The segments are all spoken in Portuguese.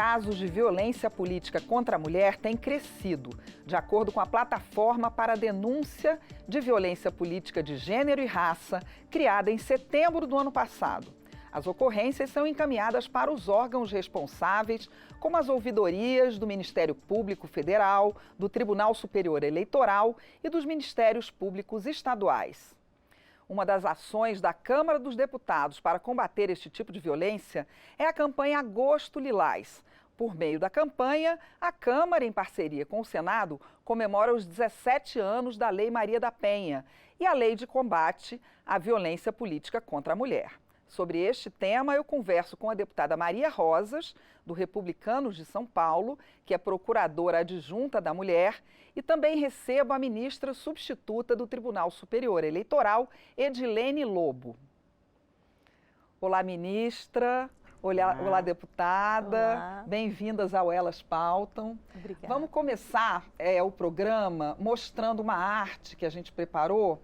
casos de violência política contra a mulher têm crescido, de acordo com a Plataforma para a Denúncia de Violência Política de Gênero e Raça, criada em setembro do ano passado. As ocorrências são encaminhadas para os órgãos responsáveis, como as ouvidorias do Ministério Público Federal, do Tribunal Superior Eleitoral e dos Ministérios Públicos Estaduais. Uma das ações da Câmara dos Deputados para combater este tipo de violência é a campanha Agosto Lilás. Por meio da campanha, a Câmara, em parceria com o Senado, comemora os 17 anos da Lei Maria da Penha e a Lei de Combate à Violência Política contra a Mulher. Sobre este tema, eu converso com a deputada Maria Rosas, do Republicanos de São Paulo, que é procuradora adjunta da mulher, e também recebo a ministra substituta do Tribunal Superior Eleitoral, Edilene Lobo. Olá, ministra. Olá, deputada. Bem-vindas ao Elas Pautam. Obrigada. Vamos começar o programa mostrando uma arte que a gente preparou,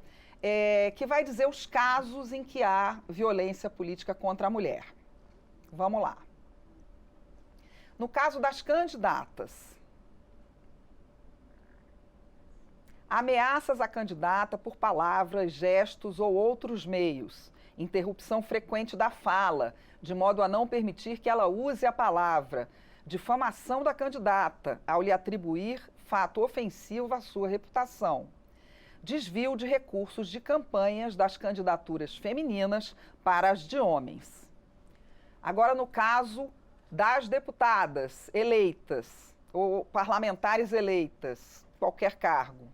que vai dizer os casos em que há violência política contra a mulher. Vamos lá. No caso das candidatas, ameaças à candidata por palavras, gestos ou outros meios, interrupção frequente da fala, de modo a não permitir que ela use a palavra, difamação da candidata, ao lhe atribuir fato ofensivo à sua reputação, desvio de recursos de campanhas das candidaturas femininas para as de homens. Agora, no caso das deputadas eleitas ou parlamentares eleitas, qualquer cargo.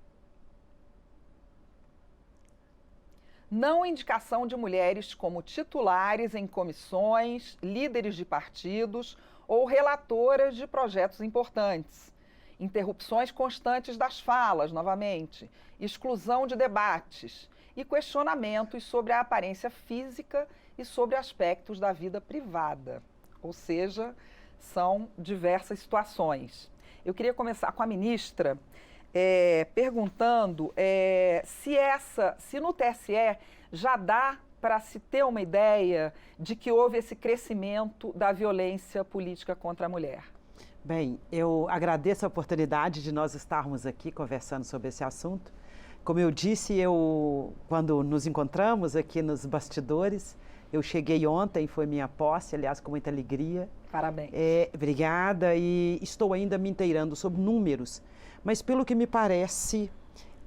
Não indicação de mulheres como titulares em comissões, líderes de partidos ou relatoras de projetos importantes. Interrupções constantes das falas, novamente, exclusão de debates e questionamentos sobre a aparência física e sobre aspectos da vida privada. Ou seja, são diversas situações. Eu queria começar com a ministra perguntando se no TSE já dá para se ter uma ideia de que houve esse crescimento da violência política contra a mulher. Bem, eu agradeço a oportunidade de nós estarmos aqui conversando sobre esse assunto. Como eu disse, quando nos encontramos aqui nos bastidores, eu cheguei ontem, foi minha posse, aliás, com muita alegria. Parabéns. Obrigada, e estou ainda me inteirando sobre números, mas pelo que me parece,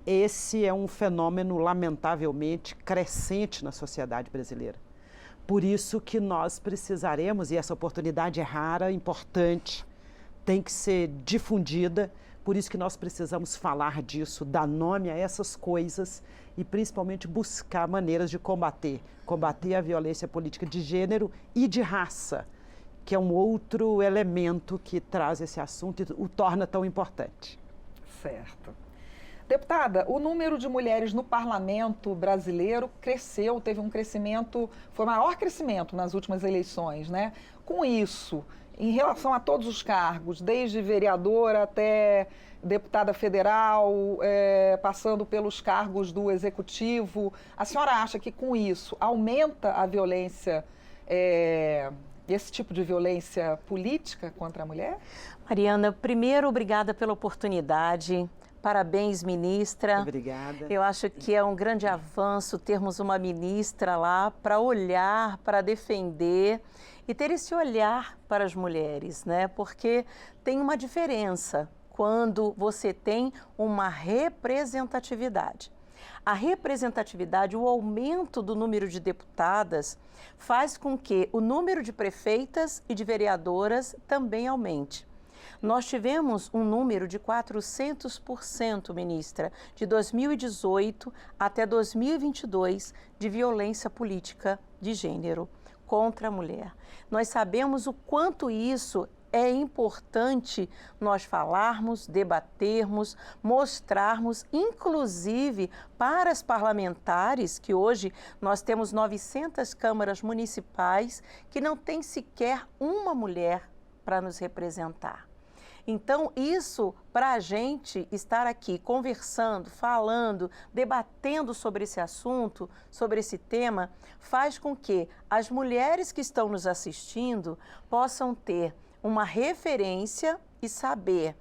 esse é um fenômeno lamentavelmente crescente na sociedade brasileira. Por isso que nós precisaremos, e essa oportunidade é rara, importante, tem que ser difundida, por isso que nós precisamos falar disso, dar nome a essas coisas e principalmente buscar maneiras de combater a violência política de gênero e de raça, que é um outro elemento que traz esse assunto e o torna tão importante. Certo. Deputada, o número de mulheres no parlamento brasileiro cresceu, teve um crescimento, foi o maior crescimento nas últimas eleições, né? Com isso, em relação a todos os cargos, desde vereadora até deputada federal, passando pelos cargos do executivo, a senhora acha que com isso aumenta a violência, esse tipo de violência política contra a mulher? Mariana, primeiro, obrigada pela oportunidade. Parabéns, ministra. Obrigada. Eu acho que é um grande avanço termos uma ministra lá para olhar, para defender e ter esse olhar para as mulheres, né? Porque tem uma diferença quando você tem uma representatividade. A representatividade, o aumento do número de deputadas, faz com que o número de prefeitas e de vereadoras também aumente. Nós tivemos um número de 400%, ministra, de 2018 até 2022 de violência política de gênero contra a mulher. Nós sabemos o quanto isso é importante nós falarmos, debatermos, mostrarmos, inclusive para as parlamentares, que hoje nós temos 900 câmaras municipais que não tem sequer uma mulher para nos representar. Então, isso, para a gente estar aqui conversando, falando, debatendo sobre esse assunto, sobre esse tema, faz com que as mulheres que estão nos assistindo possam ter uma referência e saber,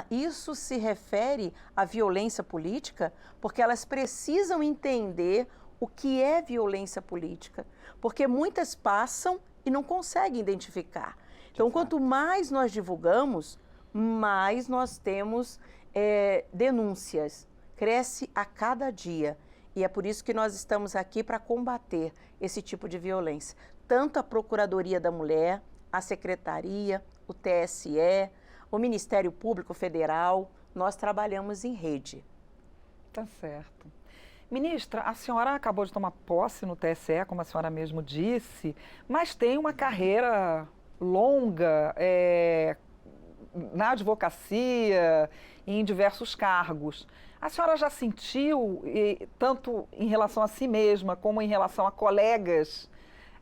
isso se refere à violência política, porque elas precisam entender o que é violência política, porque muitas passam e não conseguem identificar. Então, quanto mais nós divulgamos, mais nós temos denúncias. Cresce a cada dia. E é por isso que nós estamos aqui para combater esse tipo de violência. Tanto a Procuradoria da Mulher, a Secretaria, o TSE, o Ministério Público Federal, nós trabalhamos em rede. Tá certo. Ministra, a senhora acabou de tomar posse no TSE, como a senhora mesmo disse, mas tem uma carreira longa na advocacia e em diversos cargos. A senhora já sentiu, tanto em relação a si mesma como em relação a colegas,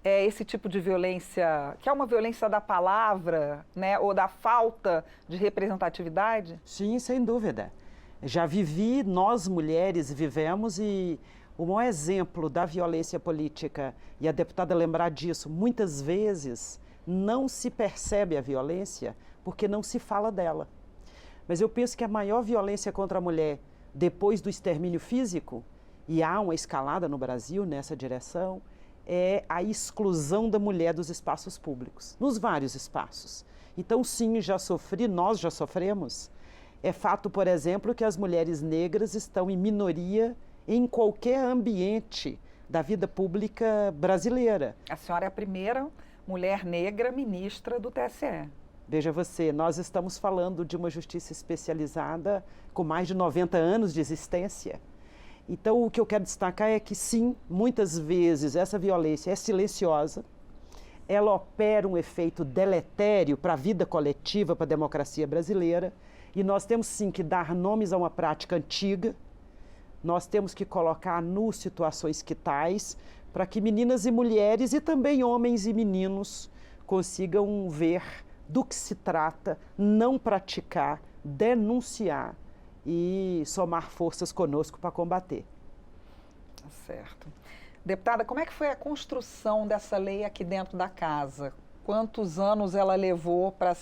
esse tipo de violência, que é uma violência da palavra, né, ou da falta de representatividade? Sim, sem dúvida. Já vivi, nós mulheres vivemos, e o maior exemplo da violência política, e a deputada lembrar disso, muitas vezes não se percebe a violência porque não se fala dela. Mas eu penso que a maior violência contra a mulher, depois do extermínio físico, e há uma escalada no Brasil nessa direção, é a exclusão da mulher dos espaços públicos, nos vários espaços. Então, sim, já sofri, nós já sofremos. É fato, por exemplo, que as mulheres negras estão em minoria em qualquer ambiente da vida pública brasileira. A senhora é a primeira mulher negra ministra do TSE. Veja você, nós estamos falando de uma justiça especializada com mais de 90 anos de existência. Então, o que eu quero destacar é que, sim, muitas vezes essa violência é silenciosa, ela opera um efeito deletério para a vida coletiva, para a democracia brasileira, e nós temos, sim, que dar nomes a uma prática antiga, nós temos que colocar situações quitais, para que meninas e mulheres, e também homens e meninos, consigam ver do que se trata, não praticar, denunciar e somar forças conosco para combater. Tá certo. Deputada, como é que foi a construção dessa lei aqui dentro da casa? Quantos anos ela levou para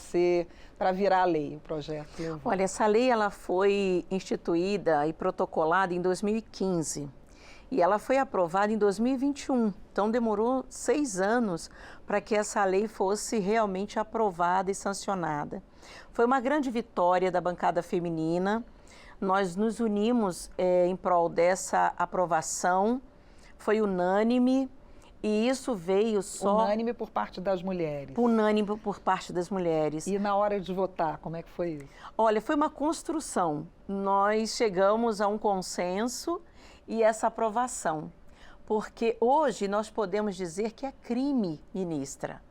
virar lei, o projeto levou? Olha, essa lei ela foi instituída e protocolada em 2015. E ela foi aprovada em 2021, então demorou 6 anos para que essa lei fosse realmente aprovada e sancionada. Foi uma grande vitória da bancada feminina, nós nos unimos em prol dessa aprovação, foi unânime e isso veio só... Unânime por parte das mulheres. Unânime por parte das mulheres. E na hora de votar, como é que foi isso? Olha, foi uma construção, nós chegamos a um consenso e essa aprovação, porque hoje nós podemos dizer que é crime, ministra.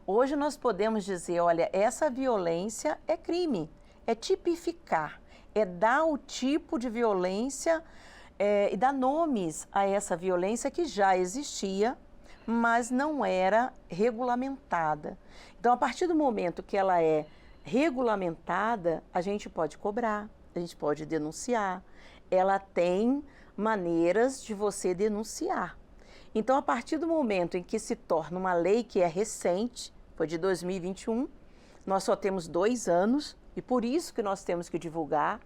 Hoje nós podemos dizer, olha, essa violência é crime, é tipificar, é dar o tipo de violência e dar nomes a essa violência que já existia, mas não era regulamentada. Então, a partir do momento que ela é regulamentada, a gente pode cobrar, a gente pode denunciar, ela tem maneiras de você denunciar. Então, a partir do momento em que se torna uma lei que é recente, foi de 2021, nós só temos 2 anos e por isso que nós temos que divulgar,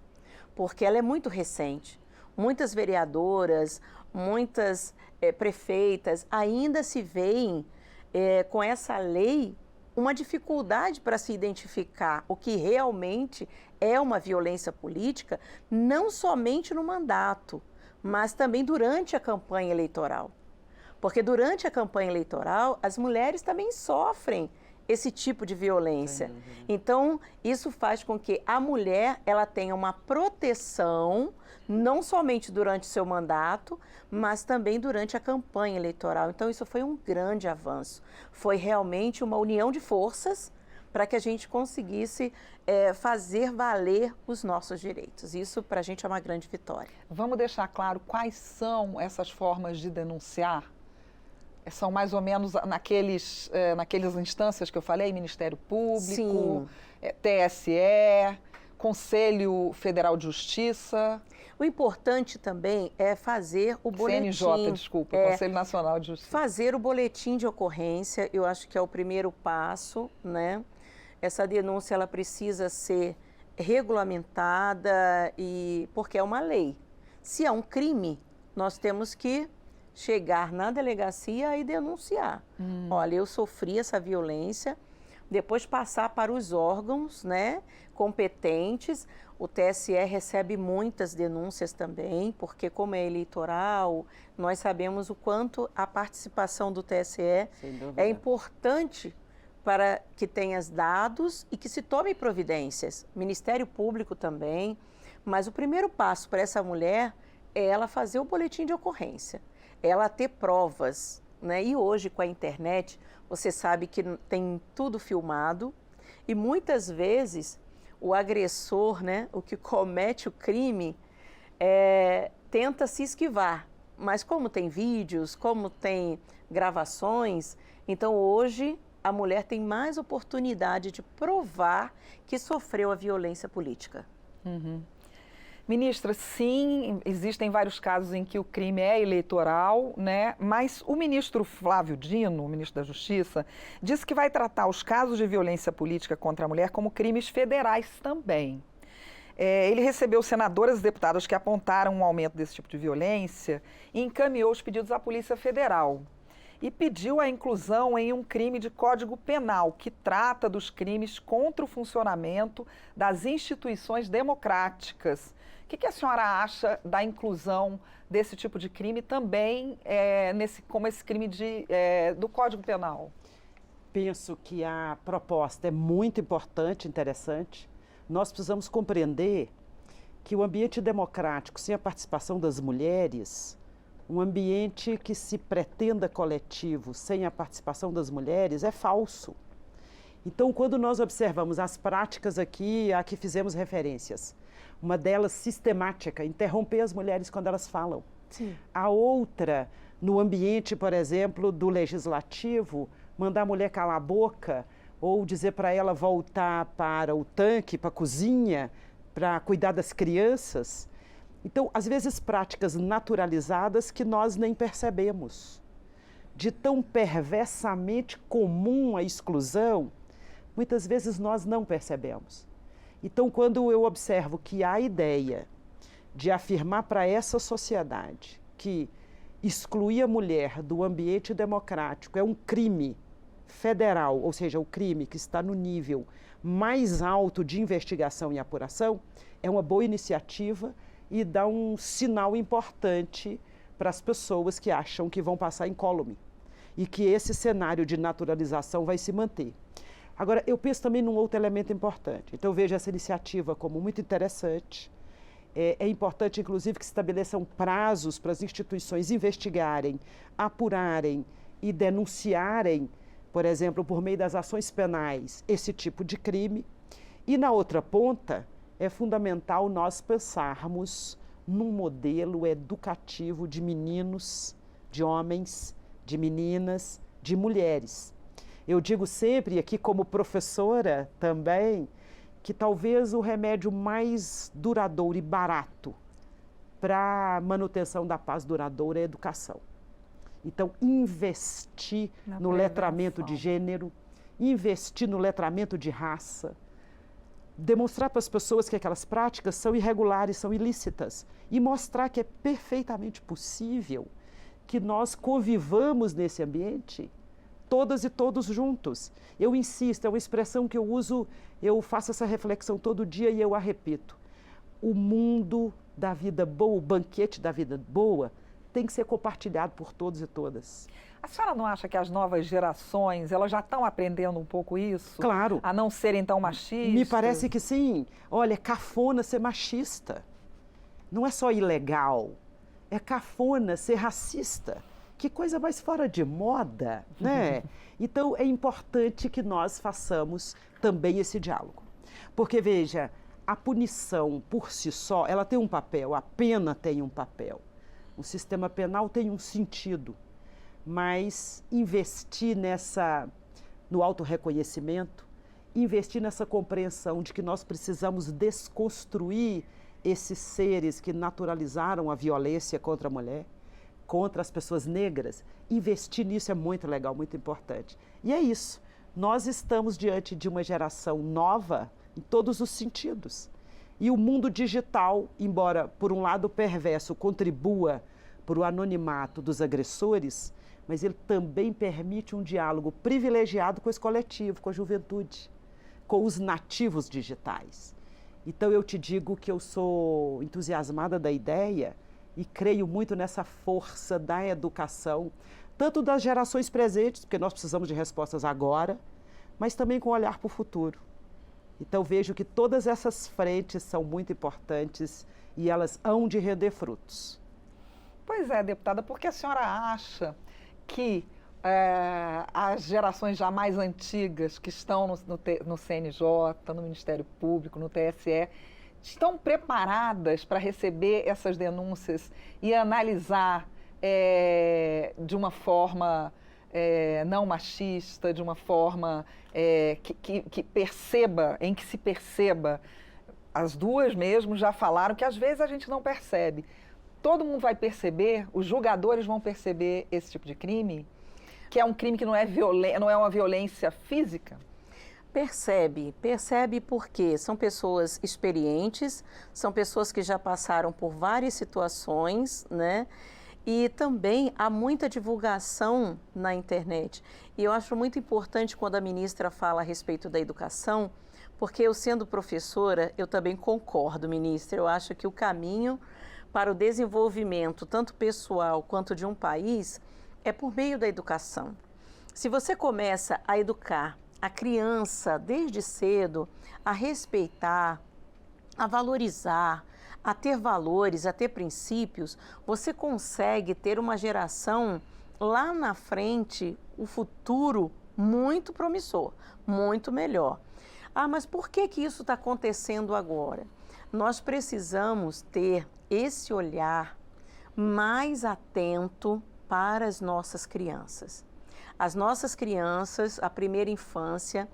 porque ela é muito recente. Muitas vereadoras, muitas prefeitas ainda se veem com essa lei uma dificuldade para se identificar o que realmente é uma violência política, não somente no mandato, mas também durante a campanha eleitoral. Porque durante a campanha eleitoral, as mulheres também sofrem esse tipo de violência. Então, isso faz com que a mulher ela tenha uma proteção, não somente durante o seu mandato, mas também durante a campanha eleitoral. Então, isso foi um grande avanço. Foi realmente uma união de forças para que a gente conseguisse fazer valer os nossos direitos. Isso, para a gente, é uma grande vitória. Vamos deixar claro quais são essas formas de denunciar? São mais ou menos naquelas instâncias que eu falei, Ministério Público, TSE, Conselho Federal de Justiça. O importante também é fazer o boletim. CNJ, desculpa, Conselho Nacional de Justiça. Fazer o boletim de ocorrência, eu acho que é o primeiro passo, né? essa denúncia ela precisa ser regulamentada porque é uma lei. Se é um crime, nós temos que chegar na delegacia e denunciar. Olha, eu sofri essa violência, depois passar para os órgãos, né, competentes. O TSE recebe muitas denúncias também, porque como é eleitoral, nós sabemos o quanto a participação do TSE é importante para que tenha dados e que se tome providências. Ministério Público também, mas o primeiro passo para essa mulher é ela fazer o boletim de ocorrência, ela ter provas, né? E hoje com a internet, você sabe que tem tudo filmado e muitas vezes o agressor, né, o que comete o crime, tenta se esquivar. Mas como tem vídeos, como tem gravações, então hoje a mulher tem mais oportunidade de provar que sofreu a violência política. Ministra, sim, existem vários casos em que o crime é eleitoral, né? Mas o ministro Flávio Dino, o ministro da Justiça, disse que vai tratar os casos de violência política contra a mulher como crimes federais também. Ele recebeu senadoras e deputadas que apontaram um aumento desse tipo de violência e encaminhou os pedidos à Polícia Federal. E pediu a inclusão em um crime de Código Penal, que trata dos crimes contra o funcionamento das instituições democráticas. O que a senhora acha da inclusão desse tipo de crime também como esse crime do Código Penal? Penso que a proposta é muito importante, interessante. Nós precisamos compreender que o ambiente democrático, sem a participação das mulheres, um ambiente que se pretenda coletivo sem a participação das mulheres é falso. Então, quando nós observamos as práticas aqui a que fizemos referências, uma delas sistemática, interromper as mulheres quando elas falam. Sim. A outra, no ambiente, por exemplo, do legislativo, mandar a mulher calar a boca ou dizer para ela voltar para o tanque, para a cozinha, para cuidar das crianças. Então, às vezes, práticas naturalizadas que nós nem percebemos. De tão perversamente comum a exclusão, muitas vezes nós não percebemos. Então, quando eu observo que há a ideia de afirmar para essa sociedade que excluir a mulher do ambiente democrático é um crime federal, ou seja, o crime que está no nível mais alto de investigação e apuração, é uma boa iniciativa e dá um sinal importante para as pessoas que acham que vão passar incólume e que esse cenário de naturalização vai se manter. Agora, eu penso também num outro elemento importante. Então, eu vejo essa iniciativa como muito interessante. É importante, inclusive, que se estabeleçam prazos para as instituições investigarem, apurarem e denunciarem, por exemplo, por meio das ações penais, esse tipo de crime. E, na outra ponta, é fundamental nós pensarmos num modelo educativo de meninos, de homens, de meninas, de mulheres. Eu digo sempre aqui como professora também que talvez o remédio mais duradouro e barato para a manutenção da paz duradoura é a educação. Então, investir no letramento de gênero, investir no letramento de raça, demonstrar para as pessoas que aquelas práticas são irregulares, são ilícitas e mostrar que é perfeitamente possível que nós convivamos nesse ambiente, todas e todos juntos. Eu insisto, é uma expressão que eu uso, eu faço essa reflexão todo dia e eu a repito. O mundo da vida boa, o banquete da vida boa, tem que ser compartilhado por todos e todas. A senhora não acha que as novas gerações, elas já estão aprendendo um pouco isso? Claro. A não serem tão machistas? Me parece que sim. Olha, é cafona ser machista. Não é só ilegal, é cafona ser racista. Que coisa mais fora de moda, né? Então, é importante que nós façamos também esse diálogo. Porque, veja, a punição por si só, ela tem um papel, a pena tem um papel. O sistema penal tem um sentido, mas investir no autorreconhecimento, investir nessa compreensão de que nós precisamos desconstruir esses seres que naturalizaram a violência contra a mulher, contra as pessoas negras, investir nisso é muito legal, muito importante. E é isso, Nós estamos diante de uma geração nova em todos os sentidos. E o mundo digital, embora por um lado perverso contribua para o anonimato dos agressores, mas ele também permite um diálogo privilegiado com esse coletivo, com a juventude, com os nativos digitais. Então eu te digo que eu sou entusiasmada da ideia e creio muito nessa força da educação, tanto das gerações presentes, porque nós precisamos de respostas agora, mas também com olhar para o futuro. Então vejo que todas essas frentes são muito importantes e elas hão de render frutos. Pois é, deputada, porque a senhora acha que as gerações já mais antigas que estão no CNJ, no Ministério Público, no TSE, estão preparadas para receber essas denúncias e analisar de uma forma não machista, de uma forma em que se perceba? As duas mesmo já falaram que às vezes a gente não percebe. Todo mundo vai perceber, os julgadores vão perceber esse tipo de crime, que é um crime que não é uma violência física? Percebe porque são pessoas experientes, são pessoas que já passaram por várias situações, né? E também há muita divulgação na internet. E eu acho muito importante quando a ministra fala a respeito da educação, porque eu sendo professora, eu também concordo, ministra. Eu acho que o caminho para o desenvolvimento, tanto pessoal quanto de um país, é por meio da educação. Se você começa a educar a criança desde cedo a respeitar, a valorizar, a ter valores, a ter princípios, você consegue ter uma geração lá na frente, o futuro muito promissor, muito melhor. Ah, mas por que isso está acontecendo agora? Nós precisamos ter esse olhar mais atento para as nossas crianças. As nossas crianças, a primeira infância,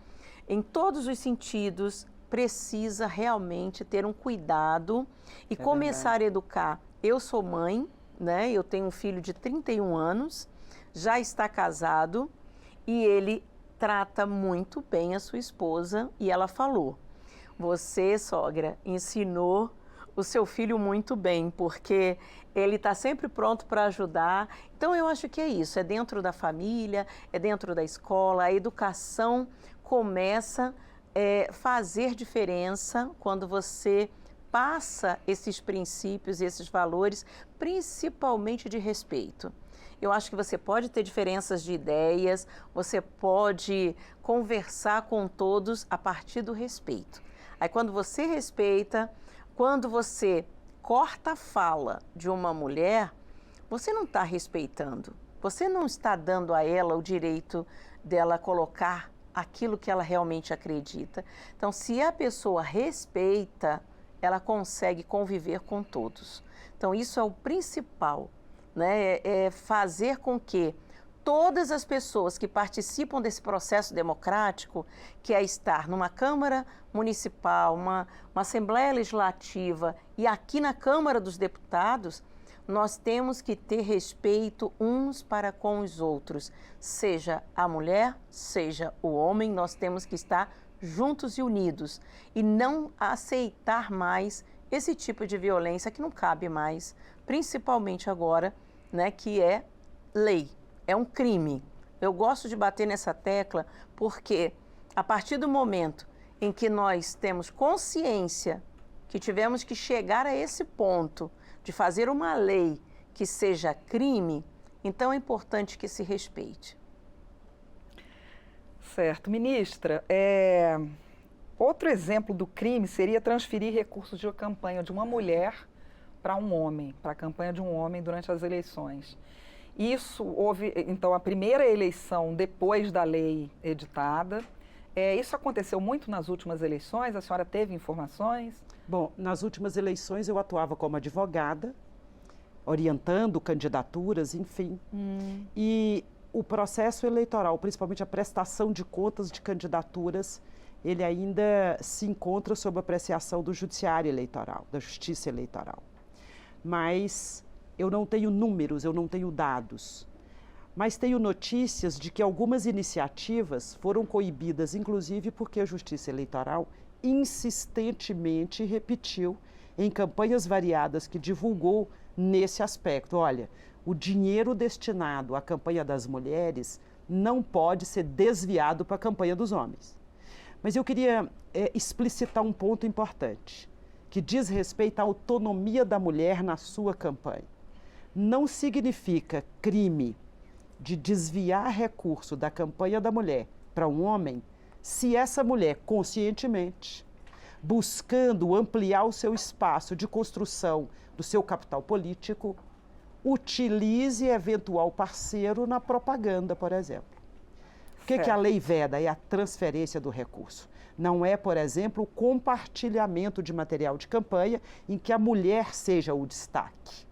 em todos os sentidos, precisa realmente ter um cuidado e começar a educar. Eu sou mãe, né? Eu tenho um filho de 31 anos, já está casado e ele trata muito bem a sua esposa e ela falou: você, sogra, ensinou o seu filho muito bem, porque ele está sempre pronto para ajudar. Então, eu acho que é isso, é dentro da família, é dentro da escola, a educação começa a fazer diferença quando você passa esses princípios, esses valores, principalmente de respeito. Eu acho que você pode ter diferenças de ideias, você pode conversar com todos a partir do respeito. Aí, quando você respeita, quando você corta a fala de uma mulher, você não está respeitando. Você não está dando a ela o direito dela colocar aquilo que ela realmente acredita. Então, se a pessoa respeita, ela consegue conviver com todos. Então, isso é o principal, né? É fazer com que todas as pessoas que participam desse processo democrático, que é estar numa Câmara Municipal, uma Assembleia Legislativa e aqui na Câmara dos Deputados, nós temos que ter respeito uns para com os outros. Seja a mulher, seja o homem, nós temos que estar juntos e unidos e não aceitar mais esse tipo de violência que não cabe mais, principalmente agora, né, que é lei. É um crime. Eu gosto de bater nessa tecla porque, a partir do momento em que nós temos consciência que tivemos que chegar a esse ponto de fazer uma lei que seja crime, então é importante que se respeite. Certo. Ministra, outro exemplo do crime seria transferir recursos de campanha de uma mulher para um homem, para a campanha de um homem durante as eleições. Isso houve, então, a primeira eleição depois da lei editada. Isso aconteceu muito nas últimas eleições? A senhora teve informações? Bom, nas últimas eleições eu atuava como advogada, orientando candidaturas, enfim. E o processo eleitoral, principalmente a prestação de contas de candidaturas, ele ainda se encontra sob apreciação do Judiciário Eleitoral, da Justiça Eleitoral. Mas eu não tenho números, eu não tenho dados. Mas tenho notícias de que algumas iniciativas foram coibidas, inclusive porque a Justiça Eleitoral insistentemente repetiu em campanhas variadas que divulgou nesse aspecto. Olha, o dinheiro destinado à campanha das mulheres não pode ser desviado para a campanha dos homens. Mas eu queria explicitar um ponto importante, que diz respeito à autonomia da mulher na sua campanha. Não significa crime de desviar recurso da campanha da mulher para um homem, se essa mulher conscientemente, buscando ampliar o seu espaço de construção do seu capital político, utilize eventual parceiro na propaganda, por exemplo. O que a lei veda? É a transferência do recurso. Não é, por exemplo, o compartilhamento de material de campanha em que a mulher seja o destaque.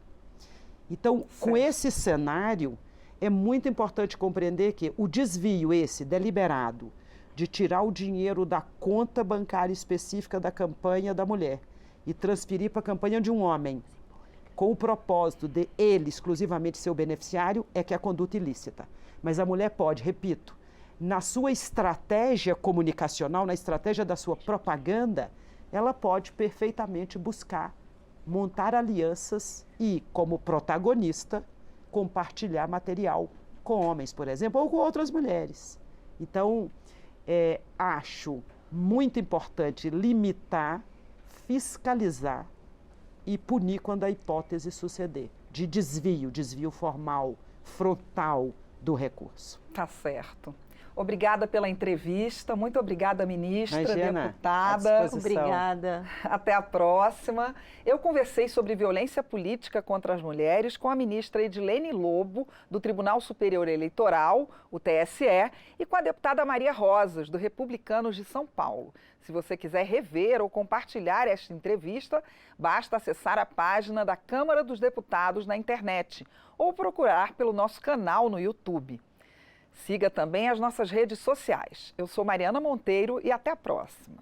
Então, com esse cenário, é muito importante compreender que o desvio esse deliberado de tirar o dinheiro da conta bancária específica da campanha da mulher e transferir para a campanha de um homem, com o propósito de ele exclusivamente ser o beneficiário, é que é a conduta ilícita. Mas a mulher pode, repito, na sua estratégia comunicacional, na estratégia da sua propaganda, ela pode perfeitamente buscar montar alianças e, como protagonista, compartilhar material com homens, por exemplo, ou com outras mulheres. Então, acho muito importante limitar, fiscalizar e punir quando a hipótese suceder de desvio formal, frontal do recurso. Tá certo. Obrigada pela entrevista, muito obrigada, ministra, Imagina, deputada. Obrigada. Até a próxima. Eu conversei sobre violência política contra as mulheres com a ministra Edilene Lobo, do Tribunal Superior Eleitoral, o TSE, e com a deputada Maria Rosas, do Republicanos de São Paulo. Se você quiser rever ou compartilhar esta entrevista, basta acessar a página da Câmara dos Deputados na internet ou procurar pelo nosso canal no YouTube. Siga também as nossas redes sociais. Eu sou Mariana Monteiro e até a próxima.